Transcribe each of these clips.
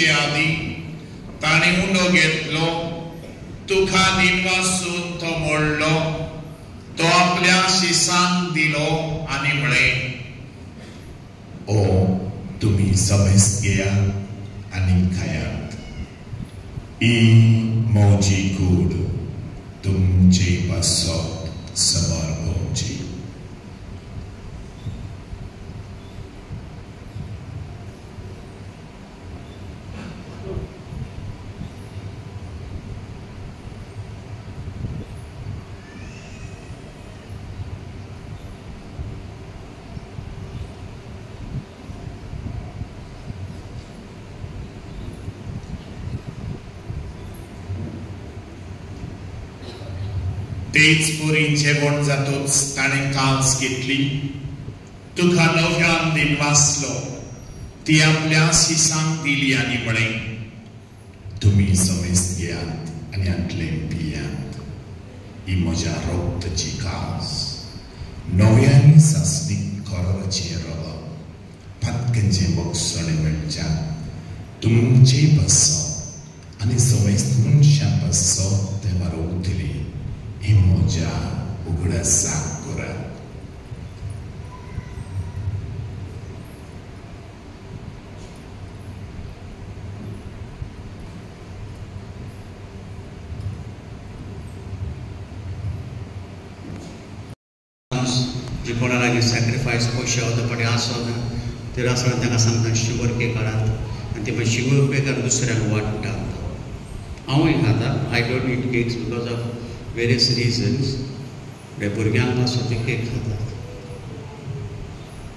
येवचे आदी ताणे उंडो घेतलो, तुका दिनवासून तो मोडलो, तो आपल्या शिसांक दिलो आनी म्हळें, ओ तुम्ही समेस्त घेयात आनी खायात, ही म्हजी कूड तुमचे पासत समोर भोंवची. तेच पोरी जेवण जातूच ताणें कांस घेतली, तुका नव्यान दिनवासलो, ती आपल्या शिसांक दिली आनी म्हळें, तुम्ही समेस्त घेयात आनी आतलें पियात, ही म्हज्या रोगताची कास, नव्यानी सासणीक कोरोनाचेर रगत, फातकेंचे बक्षणे मेळच्या, तुमचे बसत आनी समेस्त मनशां बसत ते वारोवतली, ही म्हज्या उगड्या साकुराक. जे कोणा लागीं सॅक्रिफायस पयशे अर्द पाटी आसना ते आसतना तांकां सांगता 100 रुपये काडात आनी ते मागीर 100 रुपये काडून दुसऱ्यांक वाडटात. हांवूय खाता, I don't eat cakes because of various reasons. ते भुरग्यांक पासून ते केक खातात.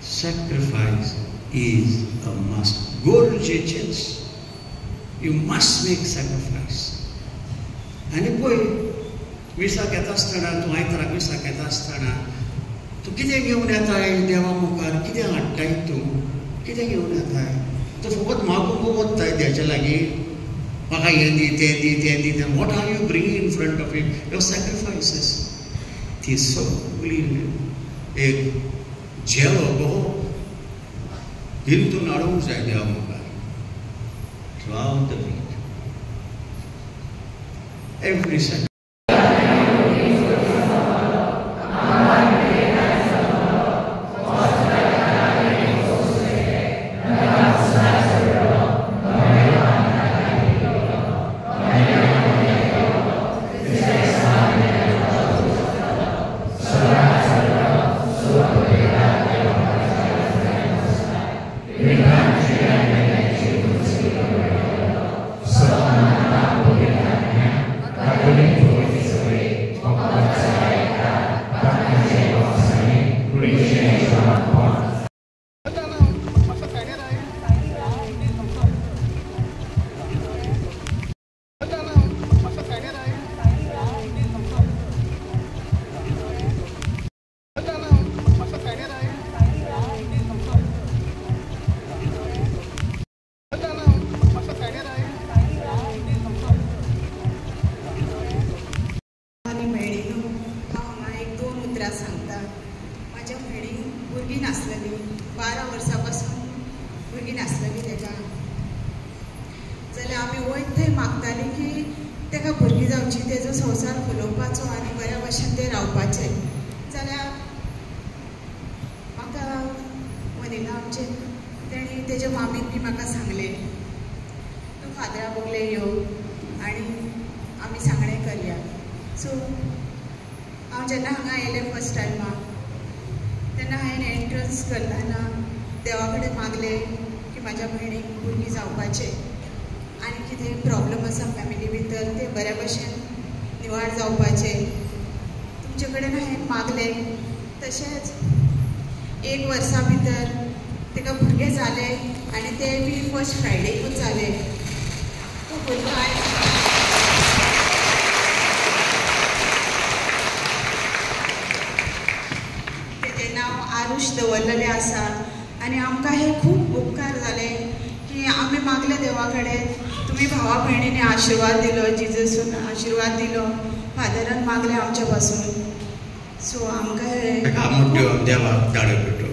Sacrifice is a must. गरजेचेंच. You must make sacrifice. आनी पळय, विसाक येता आसतना, तूं आयताराक विसाक येता आसतना तूं कितें घेवन येताय देवा मुखार, कितें हाडटाय तूं, कितें घेवन येताय? तूं फकत मागूंक वताय देवाच्या लागीं, म्हाका हें दी, तें दी, तें दी. What are you bringing in front of him? Your sacrifices. ती सगळी एक जेवो बरो हिंतून हाडूंक जाय देवा मुखार. Throughout the week, every second. सांगता माझ्या भयणीक भुरगीं नासलेली 12 वर्सां पासून भुरगीं नासलेली ताका जाल्यार आमी वयत थंय मागताली की ताका भुरगीं जावची तेजो संवसार फुलोवपाचो आनी बऱ्या भशेन ते रावपाचें जाल्यार म्हाका म्हणिना आमचे तेणी तेजे मामीन बी म्हाका सांगलें तूं फादरा बोगले यो आनी आमी सांगणें करया सो हांव जेन्ना हांगा येयलें फर्स्ट टायमाक तेन्ना हांवें एंट्रन्स करतना देवा कडेन मागलें की म्हाज्या भयणीक भुरगीं जावपाचें आनी कितें प्रॉब्लम आसा फॅमिली भितर ते बऱ्या भशेन निवाड जावपाचें तुमचे कडेन हांवें मागलें तशेंच 1 वर्सा भितर ताका भुरगें जालें आनी तें बी फर्स्ट फ्रायडेकूच जालें तो भुरगो आरुष दवरलेले आसा आनी आमकां हे खूब उपकार जाले की आमी मागले देवा कडेन तुमी भावा भयणींनी आशिर्वाद दिलो जिजसून आशिर्वाद दिलो फादरान मागले आमच्या पासून सो आमकां देवाक धाडो पेटो